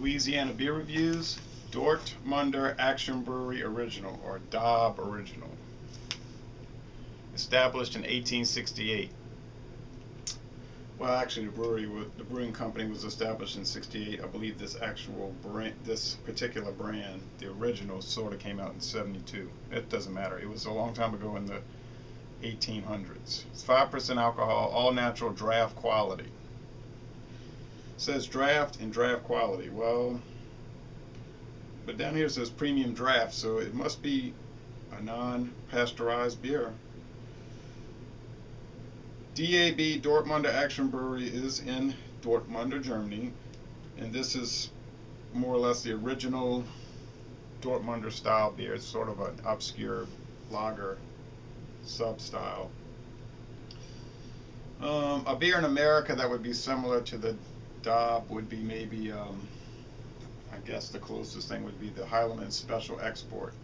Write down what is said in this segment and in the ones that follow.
Louisiana beer reviews. Dortmunder Action Brewery Original, or DOB Original. Established in 1868. Well, actually, the brewing company was established in '68. I believe this particular brand, the original, sort of came out in '72. It doesn't matter. It was a long time ago in the 1800s. It's 5% alcohol, all natural, draft quality. It says draft and draft quality. Well, but down here it says premium draft, so it must be a non-pasteurized beer. DAB Dortmunder Action Brewery is in Dortmunder, Germany, and this is more or less the original Dortmunder style beer. It's sort of an obscure lager sub-style. A beer in America that would be similar to the DOB would be maybe, I guess the closest thing would be the Heilemann Special Export.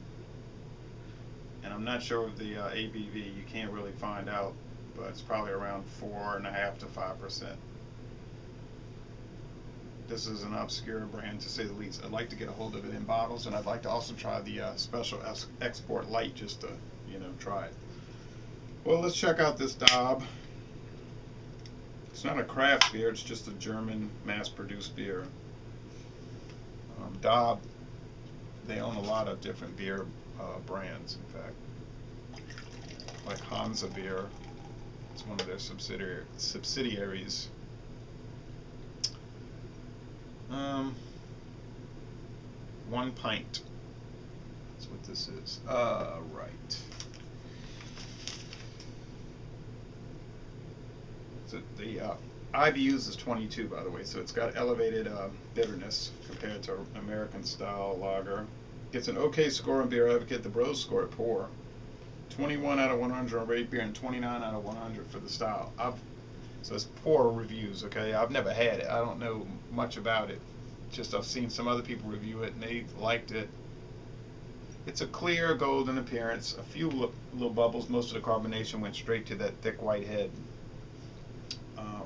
And I'm not sure of the ABV. You can't really find out, but it's probably around 4.5 to 5%. This is an obscure brand, to say the least. I'd like to get a hold of it in bottles, and I'd like to also try the Special Export Light, just to, try it. Well, let's check out this DOB. It's not a craft beer, it's just a German mass-produced beer. DOB, they own a lot of different beer brands, in fact. Like Hansa Beer, it's one of their subsidiaries. 1 pint. That's what this is. Right. So the IBUs is 22, by the way, so it's got elevated bitterness compared to American style lager. Gets an okay score on Beer Advocate. The Bros score it poor. 21 out of 100 on Rate Beer and 29 out of 100 for the style. So it's poor reviews, okay? I've never had it. I don't know much about it. Just I've seen some other people review it and they liked it. It's a clear golden appearance. A few little bubbles. Most of the carbonation went straight to that thick white head.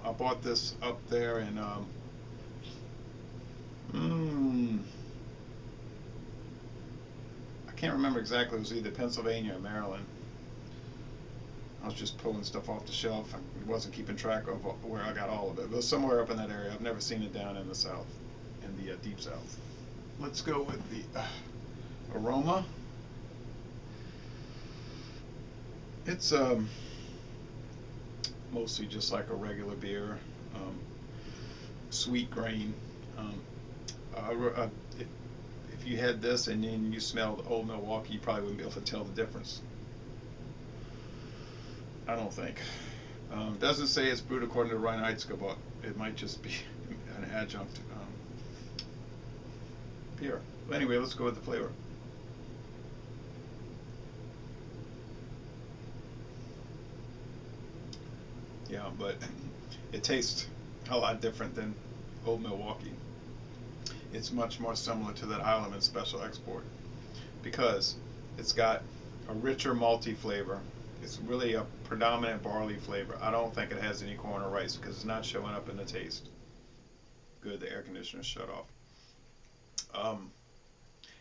I bought this up there in I can't remember exactly. It was either Pennsylvania or Maryland. I was just pulling stuff off the shelf and wasn't keeping track of where I got all of it. It was somewhere up in that area. I've never seen it down in the south, in the deep south. Let's go with the Aroma. It's mostly just like a regular beer, sweet grain. If you had this and then you smelled Old Milwaukee, you probably wouldn't be able to tell the difference. I don't think. Doesn't say it's brewed according to Reinheitsgebot, but it might just be an adjunct beer. But anyway, let's go with the flavor. Yeah, but it tastes a lot different than Old Milwaukee. It's much more similar to that Heilemann Special Export because it's got a richer malty flavor. It's really a predominant barley flavor. I don't think it has any corn or rice because it's not showing up in the taste. Good, the air conditioner shut off.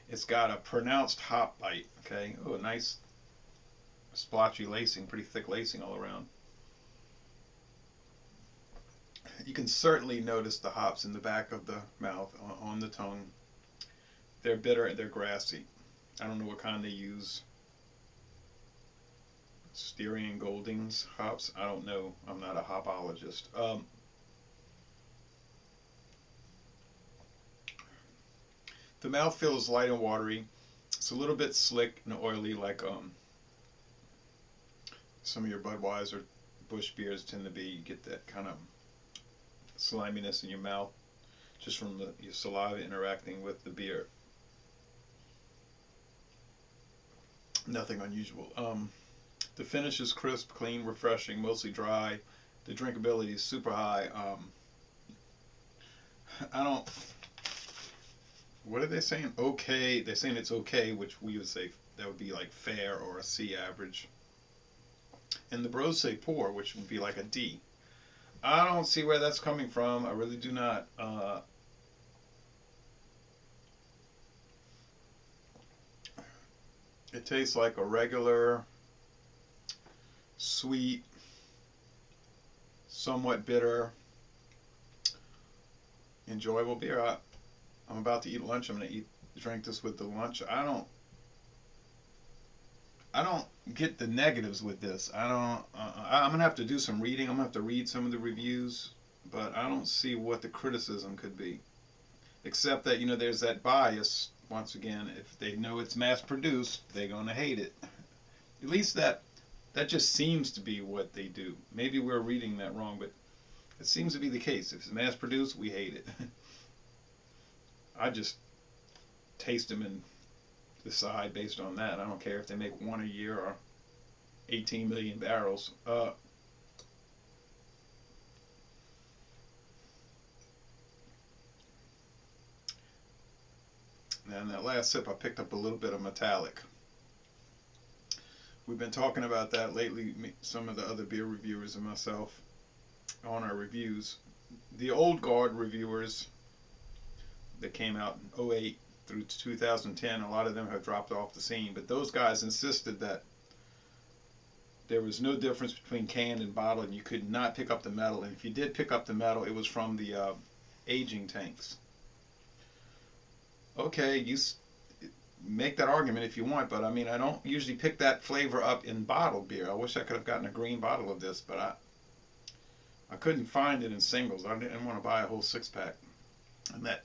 It's got a pronounced hop bite. Okay, oh, a nice splotchy lacing, pretty thick lacing all around. You can certainly notice the hops in the back of the mouth, on the tongue. They're bitter and they're grassy. I don't know what kind they use. Styrian Goldings hops? I don't know. I'm not a hopologist. The mouthfeel is light and watery. It's a little bit slick and oily, like some of your Budweiser Busch beers tend to be. You get that kind of sliminess in your mouth just from your saliva interacting with the beer. Nothing unusual. The finish is crisp, clean, refreshing, mostly dry. The drinkability is super high. I don't... What are they saying? Okay. They're saying it's okay, which we would say that would be like fair or a C average. And the Bros say poor, which would be like a D. I don't see where that's coming from. I really do not. tastes like a regular, sweet, somewhat bitter, enjoyable beer. I'm about to eat lunch. I'm going to drink this with the lunch. I don't get the negatives with this. I'm gonna have to do some reading. I'm gonna have to read some of the reviews, but I don't see what the criticism could be, except that there's that bias. Once again, if they know it's mass produced, they're gonna hate it. At least that just seems to be what they do. Maybe we're reading that wrong, but it seems to be the case. If it's mass produced, we hate it. I just taste them and decide based on that. I don't care if they make one a year or 18 million barrels. And that last sip, I picked up a little bit of metallic. We've been talking about that lately, some of the other beer reviewers and myself, on our reviews. The old guard reviewers that came out in 2008 through 2010, a lot of them have dropped off the scene, but those guys insisted that there was no difference between canned and bottled, and you could not pick up the metal, and if you did pick up the metal, it was from the aging tanks. Okay, you make that argument if you want, but I mean, I don't usually pick that flavor up in bottled beer. I wish I could have gotten a green bottle of this, but I couldn't find it in singles. I didn't want to buy a whole 6-pack, and that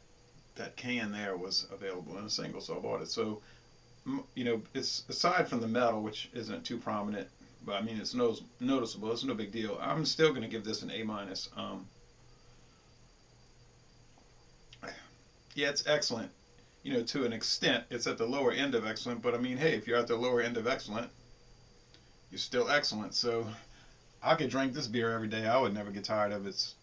can there was available in a single, so I bought it. So, it's aside from the metal, which isn't too prominent, but I mean, it's noticeable. It's no big deal. I'm still going to give this an A-. Yeah, it's excellent. To an extent, it's at the lower end of excellent, but I mean, hey, if you're at the lower end of excellent, you're still excellent. So I could drink this beer every day. I would never get tired of it.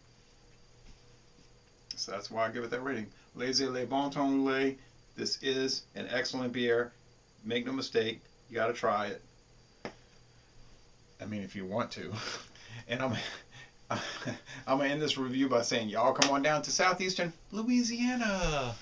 So that's why I give it that rating. Les Bon Ton Roulé. This is an excellent beer. Make no mistake, you got to try it. I mean, if you want to. And I'm going to end this review by saying, y'all come on down to southeastern Louisiana.